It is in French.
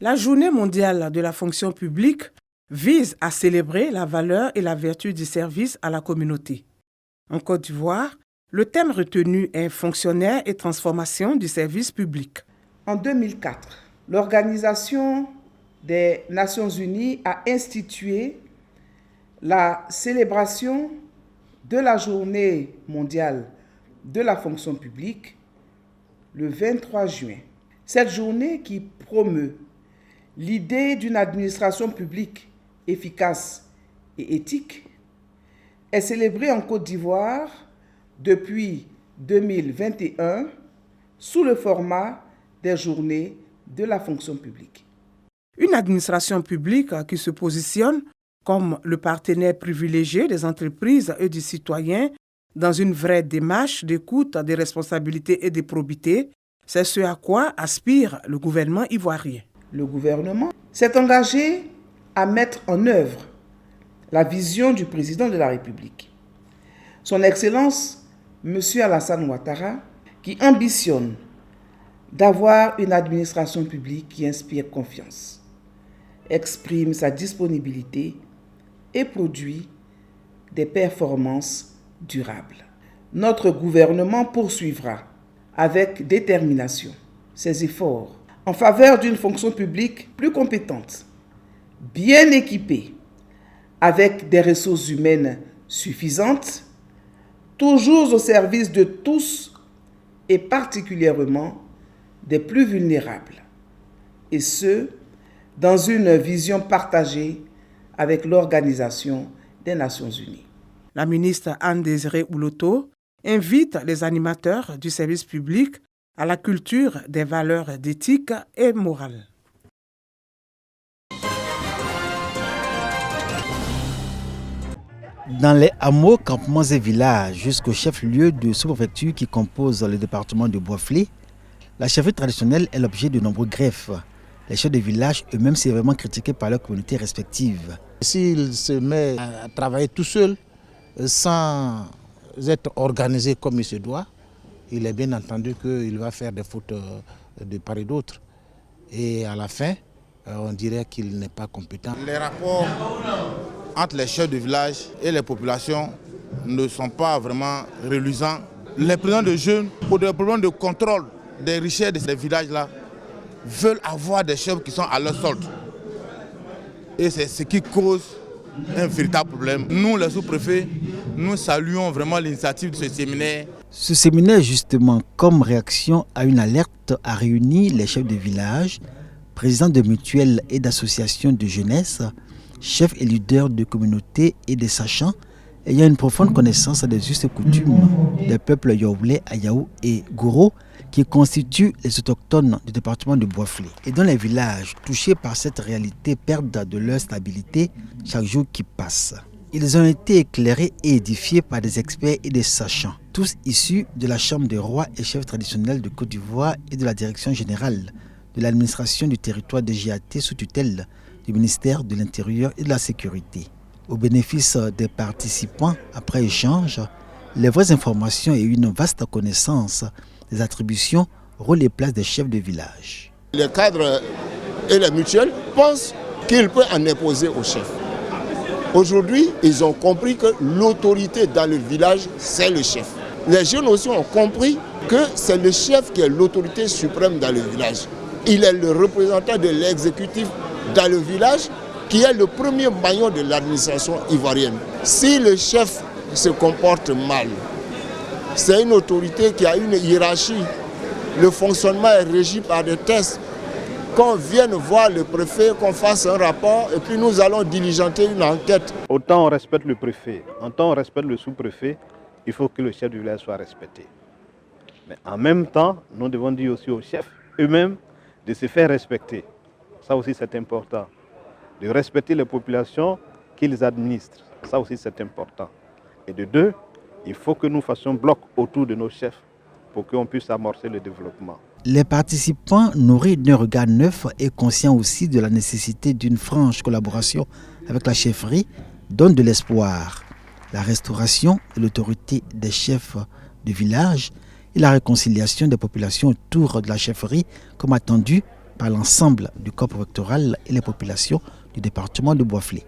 La Journée mondiale de la fonction publique vise à célébrer la valeur et la vertu du service à la communauté. En Côte d'Ivoire, le thème retenu est fonctionnaire et transformation du service public. En 2004, l'Organisation des Nations Unies a institué la célébration de la Journée mondiale de la fonction publique le 23 juin. Cette journée qui promeut l'idée d'une administration publique efficace et éthique est célébrée en Côte d'Ivoire depuis 2021 sous le format des journées de la fonction publique. Une administration publique qui se positionne comme le partenaire privilégié des entreprises et des citoyens dans une vraie démarche d'écoute des responsabilités et des probités, c'est ce à quoi aspire le gouvernement ivoirien. Le gouvernement s'est engagé à mettre en œuvre la vision du président de la République, Son Excellence M. Alassane Ouattara, qui ambitionne d'avoir une administration publique qui inspire confiance, exprime sa disponibilité et produit des performances durables. Notre gouvernement poursuivra avec détermination ses efforts en faveur d'une fonction publique plus compétente, bien équipée, avec des ressources humaines suffisantes, toujours au service de tous et particulièrement des plus vulnérables, et ce, dans une vision partagée avec l'Organisation des Nations Unies. La ministre Anne-Désirée Ouloto invite les animateurs du service public à la culture des valeurs d'éthique et morale. Dans les hameaux, campements et villages, jusqu'au chef-lieu de sous-préfecture qui compose le département de Boisflé, la chefferie traditionnelle est l'objet de nombreux greffes. Les chefs de village eux-mêmes sévèrement critiqués par leurs communautés respectives. S'il se met à travailler tout seul, sans être organisé comme il se doit, il est bien entendu qu'il va faire des fautes de part et d'autre. Et à la fin, on dirait qu'il n'est pas compétent. Les rapports entre les chefs de village et les populations ne sont pas vraiment reluisants. Les présidents de jeunes, pour des problèmes de contrôle des richesses de ces villages-là, veulent avoir des chefs qui sont à leur solde. Et c'est ce qui cause un véritable problème. Nous, les sous-préfets, nous saluons vraiment l'initiative de ce séminaire. Ce séminaire, justement, comme réaction à une alerte, a réuni les chefs de village, présidents de mutuelles et d'associations de jeunesse, chefs et leaders de communautés et des sachants ayant une profonde connaissance des us et coutumes des peuples Yoblé, Ayaou et Goro qui constituent les autochtones du département de Boisflé et dont les villages touchés par cette réalité perdent de leur stabilité chaque jour qui passe. Ils ont été éclairés et édifiés par des experts et des sachants, tous issus de la Chambre des rois et chefs traditionnels de Côte d'Ivoire et de la Direction générale de l'administration du territoire de GAT sous tutelle du ministère de l'Intérieur et de la Sécurité. Au bénéfice des participants, après échange, les vraies informations et une vaste connaissance des attributions, rôles et places des chefs de village. Les cadres et les mutuelles pensent qu'ils peuvent en imposer aux chefs. Aujourd'hui, ils ont compris que l'autorité dans le village, c'est le chef. Les jeunes aussi ont compris que c'est le chef qui est l'autorité suprême dans le village. Il est le représentant de l'exécutif dans le village qui est le premier maillon de l'administration ivoirienne. Si le chef se comporte mal, c'est une autorité qui a une hiérarchie. Le fonctionnement est régi par des tests. Qu'on vienne voir le préfet, qu'on fasse un rapport et puis nous allons diligenter une enquête. Autant on respecte le préfet, autant on respecte le sous-préfet, il faut que le chef du village soit respecté. Mais en même temps, nous devons dire aussi aux chefs eux-mêmes de se faire respecter. Ça aussi c'est important. De respecter les populations qu'ils administrent. Ça aussi c'est important. Et de deux, il faut que nous fassions bloc autour de nos chefs pour qu'on puisse amorcer le développement. Les participants, nourris d'un regard neuf et conscients aussi de la nécessité d'une franche collaboration avec la chefferie, donnent de l'espoir. La restauration de l'autorité des chefs de village et la réconciliation des populations autour de la chefferie, comme attendu par l'ensemble du corps préfectoral et les populations du département de Bouaflé.